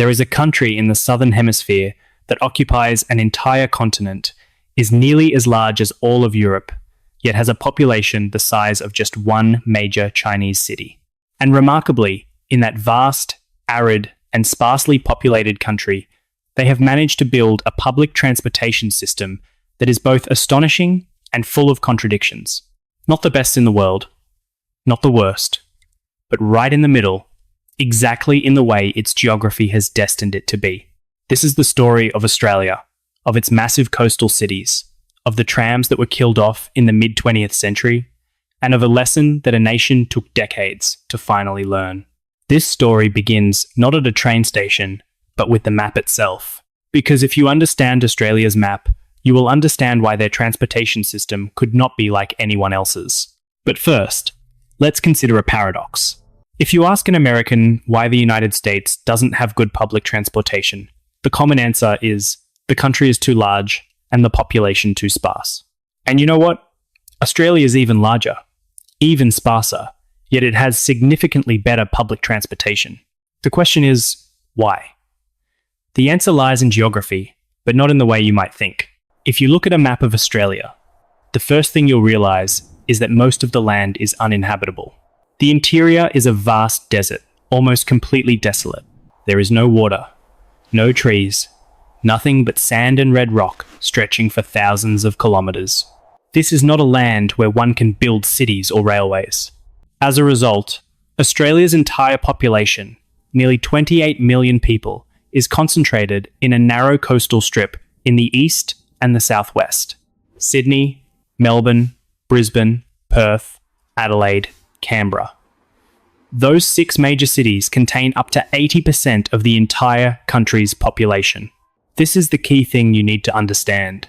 There is a country in the southern hemisphere that occupies an entire continent, is nearly as large as all of Europe, yet has a population the size of just one major Chinese city. And remarkably, in that vast, arid, and sparsely populated country, they have managed to build a public transportation system that is both astonishing and full of contradictions. Not the best in the world, not the worst, but right in the middle, exactly in the way its geography has destined it to be. This is the story of Australia, of its massive coastal cities, of the trams that were killed off in the mid-20th century, and of a lesson that a nation took decades to finally learn. This story begins not at a train station, but with the map itself. Because if you understand Australia's map, you will understand why their transportation system could not be like anyone else's. But first, let's consider a paradox. If you ask an American why the United States doesn't have good public transportation, the common answer is the country is too large and the population too sparse. And you know what? Australia is even larger, even sparser, yet it has significantly better public transportation. The question is, why? The answer lies in geography, but not in the way you might think. If you look at a map of Australia, the first thing you'll realise is that most of the land is uninhabitable. The interior is a vast desert, almost completely desolate. There is no water, no trees, nothing but sand and red rock stretching for thousands of kilometres. This is not a land where one can build cities or railways. As a result, Australia's entire population, nearly 28 million people, is concentrated in a narrow coastal strip in the east and the southwest. Sydney, Melbourne, Brisbane, Perth, Adelaide, Canberra. Those 6 major cities contain up to 80% of the entire country's population. This is the key thing you need to understand.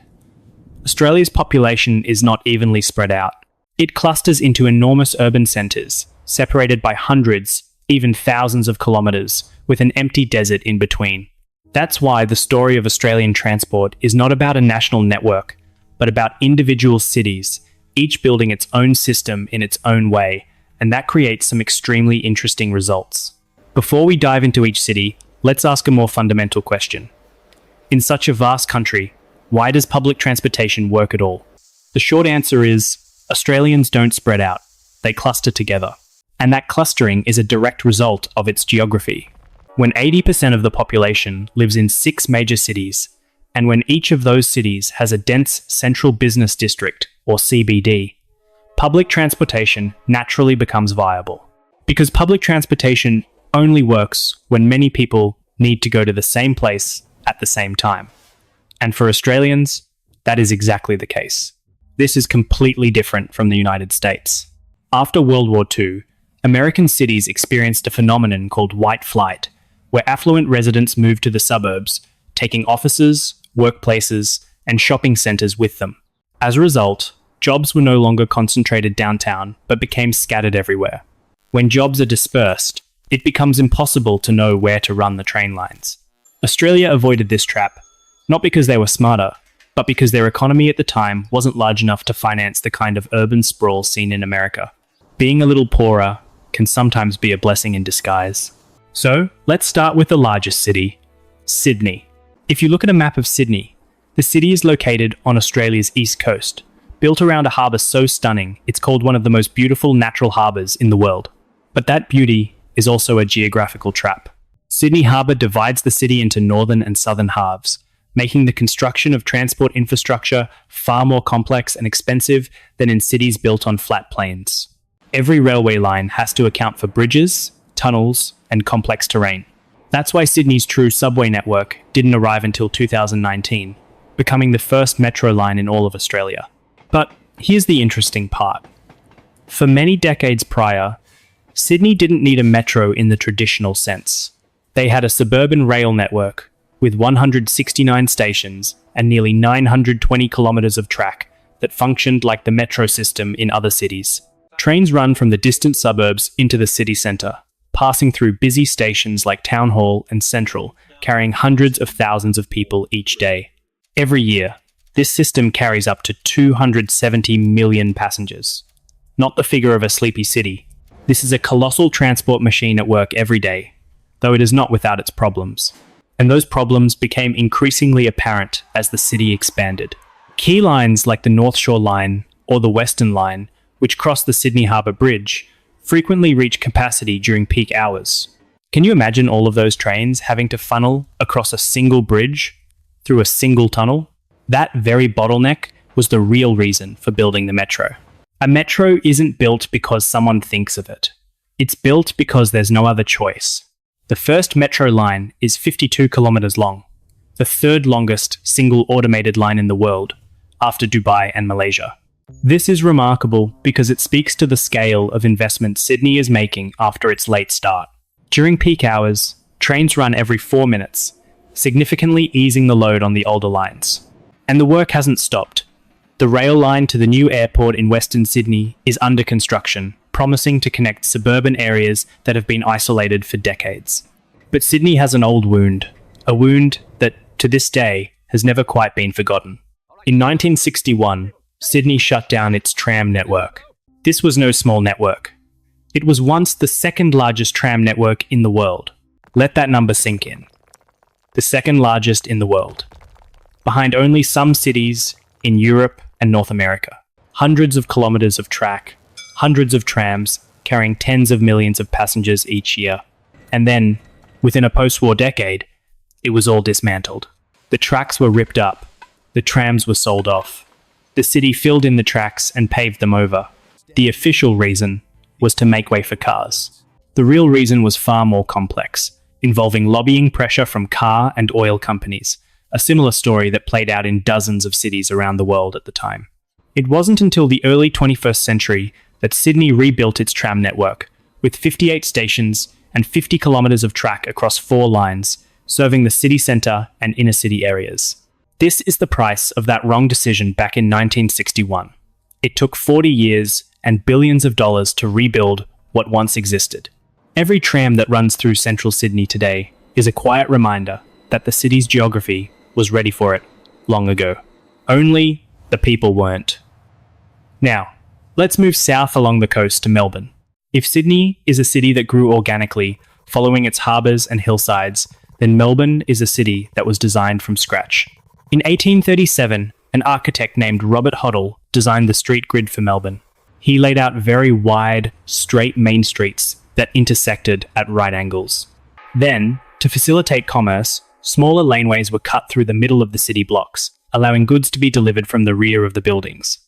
Australia's population is not evenly spread out. It clusters into enormous urban centres, separated by hundreds, even thousands of kilometres, with an empty desert in between. That's why the story of Australian transport is not about a national network, but about individual cities, each building its own system in its own way, and that creates some extremely interesting results. Before we dive into each city, let's ask a more fundamental question. In such a vast country, why does public transportation work at all? The short answer is, Australians don't spread out, they cluster together. And that clustering is a direct result of its geography. When 80% of the population lives in 6 major cities, and when each of those cities has a dense central business district, or CBD, public transportation naturally becomes viable. Because public transportation only works when many people need to go to the same place at the same time. And for Australians, that is exactly the case. This is completely different from the United States. After World War II, American cities experienced a phenomenon called white flight, where affluent residents moved to the suburbs, taking offices, workplaces, and shopping centres with them. As a result, jobs were no longer concentrated downtown, but became scattered everywhere. When jobs are dispersed, it becomes impossible to know where to run the train lines. Australia avoided this trap, not because they were smarter, but because their economy at the time wasn't large enough to finance the kind of urban sprawl seen in America. Being a little poorer can sometimes be a blessing in disguise. So, let's start with the largest city, Sydney. If you look at a map of Sydney, the city is located on Australia's east coast, built around a harbour so stunning it's called one of the most beautiful natural harbours in the world. But that beauty is also a geographical trap. Sydney Harbour divides the city into northern and southern halves, making the construction of transport infrastructure far more complex and expensive than in cities built on flat plains. Every railway line has to account for bridges, tunnels, and complex terrain. That's why Sydney's true subway network didn't arrive until 2019, becoming the first metro line in all of Australia. But here's the interesting part. For many decades prior, Sydney didn't need a metro in the traditional sense. They had a suburban rail network with 169 stations and nearly 920 kilometres of track that functioned like the metro system in other cities. Trains run from the distant suburbs into the city centre, passing through busy stations like Town Hall and Central, carrying hundreds of thousands of people each day. Every year, this system carries up to 270 million passengers. Not the figure of a sleepy city. This is a colossal transport machine at work every day, though it is not without its problems. And those problems became increasingly apparent as the city expanded. Key lines like the North Shore Line or the Western Line, which cross the Sydney Harbour Bridge, frequently reach capacity during peak hours. Can you imagine all of those trains having to funnel across a single bridge through a single tunnel? That very bottleneck was the real reason for building the metro. A metro isn't built because someone thinks of it. It's built because there's no other choice. The first metro line is 52 kilometers long, the third longest single automated line in the world, after Dubai and Malaysia. This is remarkable because it speaks to the scale of investment Sydney is making after its late start. During peak hours, trains run every 4 minutes, significantly easing the load on the older lines. And the work hasn't stopped. The rail line to the new airport in Western Sydney is under construction, promising to connect suburban areas that have been isolated for decades. But Sydney has an old wound, a wound that, to this day, has never quite been forgotten. In 1961, Sydney shut down its tram network. This was no small network. It was once the second largest tram network in the world. Let that number sink in. The second largest in the world. Behind only some cities in Europe and North America. Hundreds of kilometers of track, hundreds of trams carrying tens of millions of passengers each year. And then, within a post-war decade, it was all dismantled. The tracks were ripped up. The trams were sold off. The city filled in the tracks and paved them over. The official reason was to make way for cars. The real reason was far more complex, involving lobbying pressure from car and oil companies, a similar story that played out in dozens of cities around the world at the time. It wasn't until the early 21st century that Sydney rebuilt its tram network, with 58 stations and 50 kilometres of track across 4 lines, serving the city centre and inner city areas. This is the price of that wrong decision back in 1961. It took 40 years and billions of dollars to rebuild what once existed. Every tram that runs through central Sydney today is a quiet reminder that the city's geography was ready for it long ago. Only the people weren't. Now, let's move south along the coast to Melbourne. If Sydney is a city that grew organically, following its harbours and hillsides, then Melbourne is a city that was designed from scratch. In 1837, an architect named Robert Hoddle designed the street grid for Melbourne. He laid out very wide, straight main streets that intersected at right angles. Then, to facilitate commerce, smaller laneways were cut through the middle of the city blocks, allowing goods to be delivered from the rear of the buildings.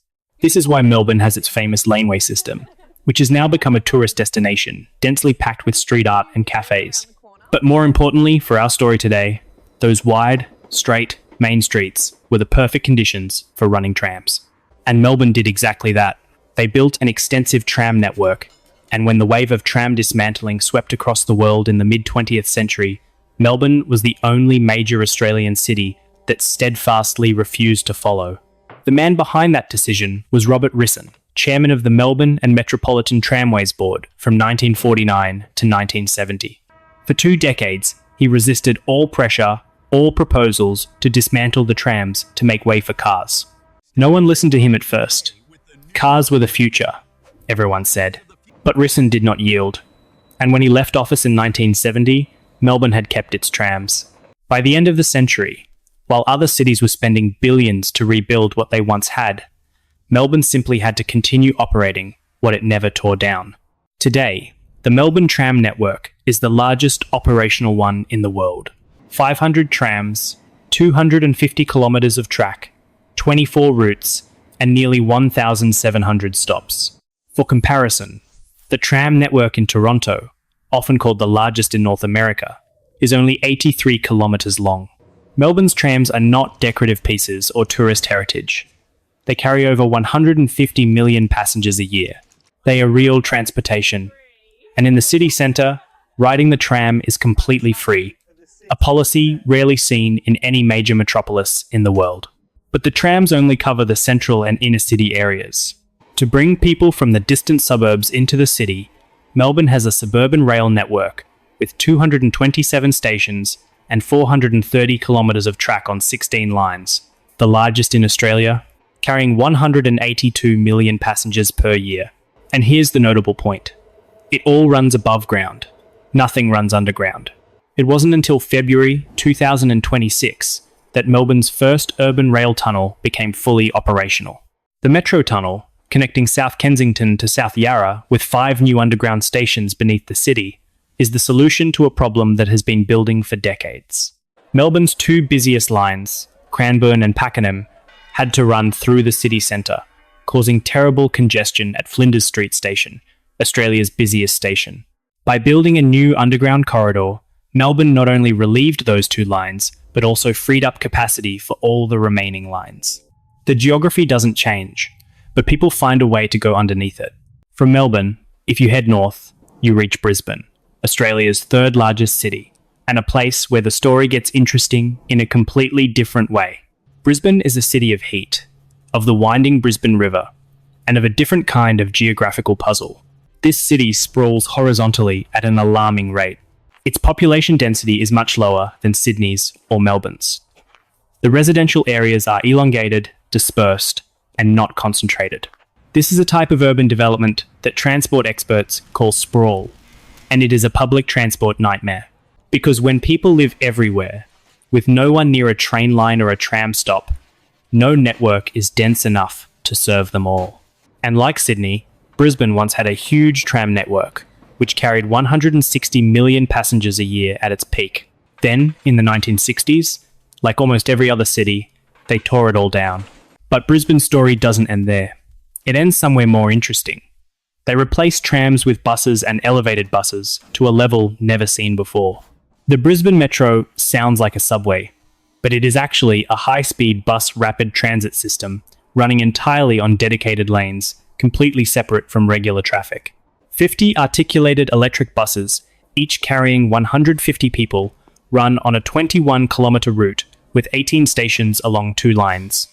This is why Melbourne has its famous laneway system, which has now become a tourist destination, densely packed with street art and cafes. But more importantly for our story today, those wide, straight, main streets were the perfect conditions for running trams. And Melbourne did exactly that. They built an extensive tram network, and when the wave of tram dismantling swept across the world in the mid-20th century, Melbourne was the only major Australian city that steadfastly refused to follow. The man behind that decision was Robert Risson, chairman of the Melbourne and Metropolitan Tramways Board from 1949 to 1970. For 2 decades, he resisted all pressure, all proposals to dismantle the trams to make way for cars. No one listened to him at first. Cars were the future, everyone said. But Risson did not yield. And when he left office in 1970, Melbourne had kept its trams. By the end of the century, while other cities were spending billions to rebuild what they once had, Melbourne simply had to continue operating what it never tore down. Today, the Melbourne tram network is the largest operational one in the world. 500 trams, 250 kilometres of track, 24 routes, and nearly 1,700 stops. For comparison, the tram network in Toronto, often called the largest in North America, is only 83 kilometres long. Melbourne's trams are not decorative pieces or tourist heritage. They carry over 150 million passengers a year. They are real transportation. And in the city centre, riding the tram is completely free, a policy rarely seen in any major metropolis in the world. But the trams only cover the central and inner city areas. To bring people from the distant suburbs into the city, Melbourne has a suburban rail network with 227 stations and 430 kilometres of track on 16 lines, the largest in Australia, carrying 182 million passengers per year. And here's the notable point. It all runs above ground. Nothing runs underground. It wasn't until February 2026 that Melbourne's first urban rail tunnel became fully operational. The Metro Tunnel, connecting South Kensington to South Yarra with 5 new underground stations beneath the city, is the solution to a problem that has been building for decades. Melbourne's 2 busiest lines, Cranbourne and Pakenham, had to run through the city centre, causing terrible congestion at Flinders Street Station, Australia's busiest station. By building a new underground corridor, Melbourne not only relieved those 2 lines, but also freed up capacity for all the remaining lines. The geography doesn't change, but people find a way to go underneath it. From Melbourne, if you head north, you reach Brisbane, Australia's 3rd largest city, and a place where the story gets interesting in a completely different way. Brisbane is a city of heat, of the winding Brisbane River, and of a different kind of geographical puzzle. This city sprawls horizontally at an alarming rate. Its population density is much lower than Sydney's or Melbourne's. The residential areas are elongated, dispersed, and not concentrated. This is a type of urban development that transport experts call sprawl, and it is a public transport nightmare. Because when people live everywhere, with no one near a train line or a tram stop, no network is dense enough to serve them all. And like Sydney, Brisbane once had a huge tram network, which carried 160 million passengers a year at its peak. Then, in the 1960s, like almost every other city, they tore it all down. But Brisbane's story doesn't end there. It ends somewhere more interesting. They replaced trams with buses and elevated buses to a level never seen before. The Brisbane Metro sounds like a subway, but it is actually a high-speed bus rapid transit system running entirely on dedicated lanes, completely separate from regular traffic. 50 articulated electric buses, each carrying 150 people, run on a 21-kilometre route with 18 stations along 2 lines.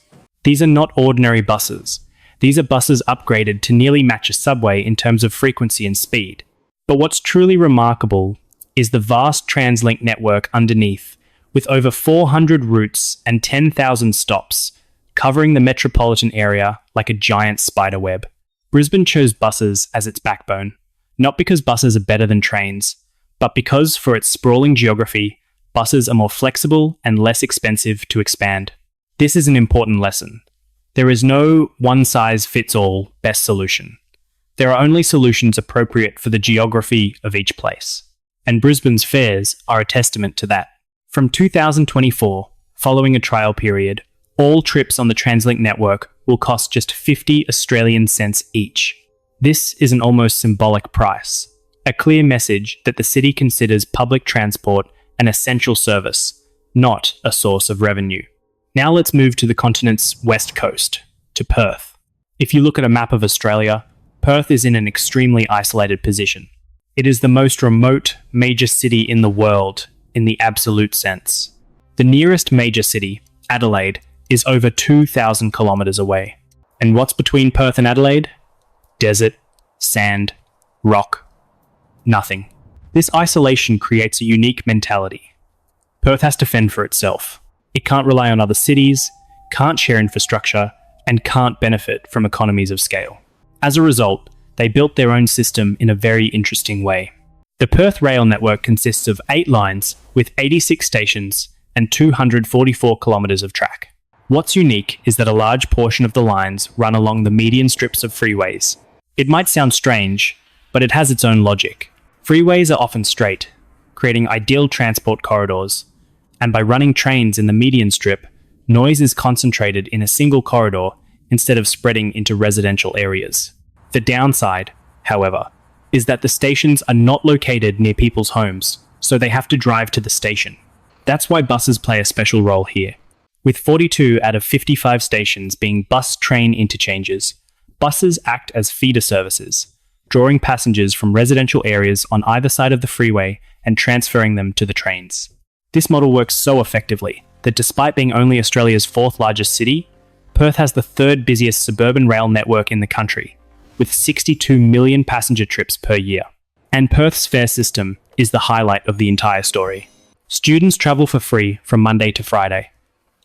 These are not ordinary buses. These are buses upgraded to nearly match a subway in terms of frequency and speed. But what's truly remarkable is the vast TransLink network underneath, with over 400 routes and 10,000 stops, covering the metropolitan area like a giant spider web. Brisbane chose buses as its backbone, not because buses are better than trains, but because, for its sprawling geography, buses are more flexible and less expensive to expand. This is an important lesson. There is no one-size-fits-all best solution. There are only solutions appropriate for the geography of each place. And Brisbane's fares are a testament to that. From 2024, following a trial period, all trips on the TransLink network will cost just 50 Australian cents each. This is an almost symbolic price, a clear message that the city considers public transport an essential service, not a source of revenue. Now let's move to the continent's west coast, to Perth. If you look at a map of Australia, Perth is in an extremely isolated position. It is the most remote major city in the world, in the absolute sense. The nearest major city, Adelaide, is over 2,000 kilometres away. And what's between Perth and Adelaide? Desert, sand, rock, nothing. This isolation creates a unique mentality. Perth has to fend for itself. It can't rely on other cities, can't share infrastructure, and can't benefit from economies of scale. As a result, they built their own system in a very interesting way. The Perth rail network consists of 8 lines with 86 stations and 244 kilometres of track. What's unique is that a large portion of the lines run along the median strips of freeways. It might sound strange, but it has its own logic. Freeways are often straight, creating ideal transport corridors, and by running trains in the median strip, noise is concentrated in a single corridor instead of spreading into residential areas. The downside, however, is that the stations are not located near people's homes, so they have to drive to the station. That's why buses play a special role here. With 42 out of 55 stations being bus-train interchanges, buses act as feeder services, drawing passengers from residential areas on either side of the freeway and transferring them to the trains. This model works so effectively that despite being only Australia's 4th largest city, Perth has the 3rd busiest suburban rail network in the country, with 62 million passenger trips per year. And Perth's fare system is the highlight of the entire story. Students travel for free from Monday to Friday.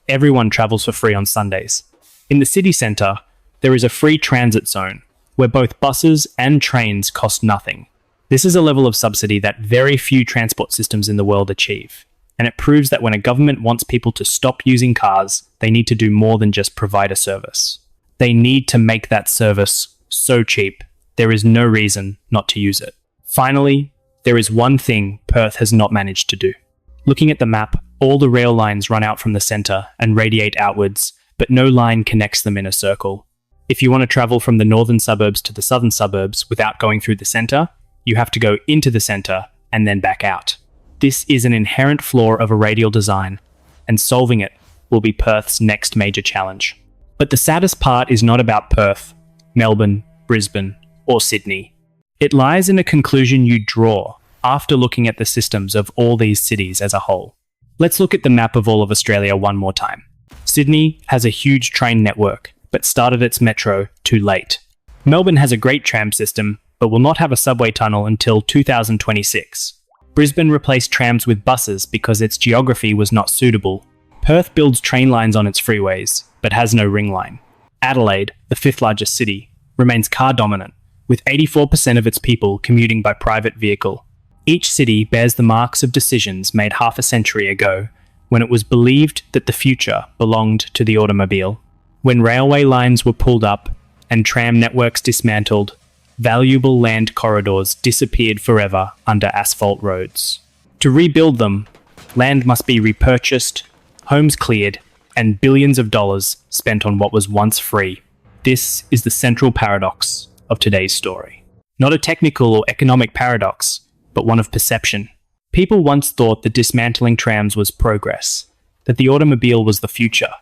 Everyone travels for free on Sundays. In the city centre, there is a free transit zone, where both buses and trains cost nothing. This is a level of subsidy that very few transport systems in the world achieve, and it proves that when a government wants people to stop using cars, they need to do more than just provide a service. They need to make that service so cheap, there is no reason not to use it. Finally, there is one thing Perth has not managed to do. Looking at the map, all the rail lines run out from the centre and radiate outwards, but no line connects them in a circle. If you want to travel from the northern suburbs to the southern suburbs without going through the centre, you have to go into the centre and then back out. This is an inherent flaw of a radial design, and solving it will be Perth's next major challenge. But the saddest part is not about Perth, Melbourne, Brisbane, or Sydney. It lies in a conclusion you draw after looking at the systems of all these cities as a whole. Let's look at the map of all of Australia one more time. Sydney has a huge train network, but started its metro too late. Melbourne has a great tram system, but will not have a subway tunnel until 2026. Brisbane replaced trams with buses because its geography was not suitable. Perth builds train lines on its freeways, but has no ring line. Adelaide, the fifth largest city, remains car dominant, with 84% of its people commuting by private vehicle. Each city bears the marks of decisions made half a century ago, when it was believed that the future belonged to the automobile. When railway lines were pulled up and tram networks dismantled, valuable land corridors disappeared forever under asphalt roads. To rebuild them, land must be repurchased, homes cleared, and billions of dollars spent on what was once free. This is the central paradox of today's story. Not a technical or economic paradox, but one of perception. People once thought that dismantling trams was progress, that the automobile was the future,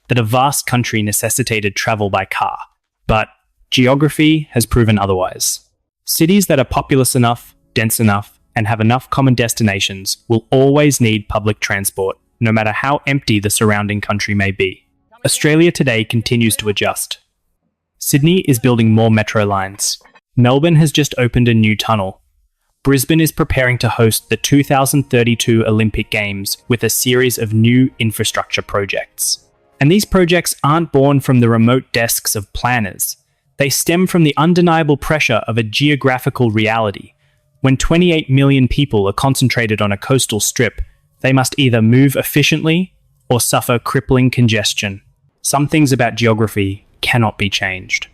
that a vast country necessitated travel by car. But geography has proven otherwise. Cities that are populous enough, dense enough, and have enough common destinations will always need public transport, no matter how empty the surrounding country may be. Australia today continues to adjust. Sydney is building more metro lines. Melbourne has just opened a new tunnel. Brisbane is preparing to host the 2032 Olympic Games with a series of new infrastructure projects. And these projects aren't born from the remote desks of planners. They stem from the undeniable pressure of a geographical reality. When 28 million people are concentrated on a coastal strip, they must either move efficiently or suffer crippling congestion. Some things about geography cannot be changed.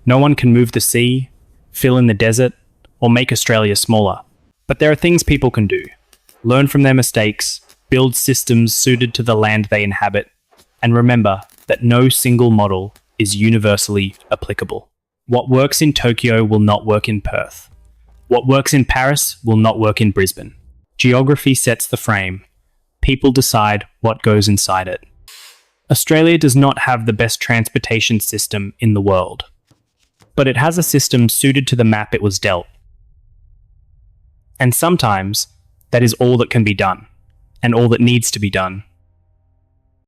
No one can move the sea, fill in the desert, or make Australia smaller. But there are things people can do. Learn from their mistakes, build systems suited to the land they inhabit, and remember that no single model is universally applicable. What works in Tokyo will not work in Perth. What works in Paris will not work in Brisbane. Geography sets the frame. People decide what goes inside it. Australia does not have the best transportation system in the world, but it has a system suited to the map it was dealt. And sometimes, that is all that can be done, and all that needs to be done,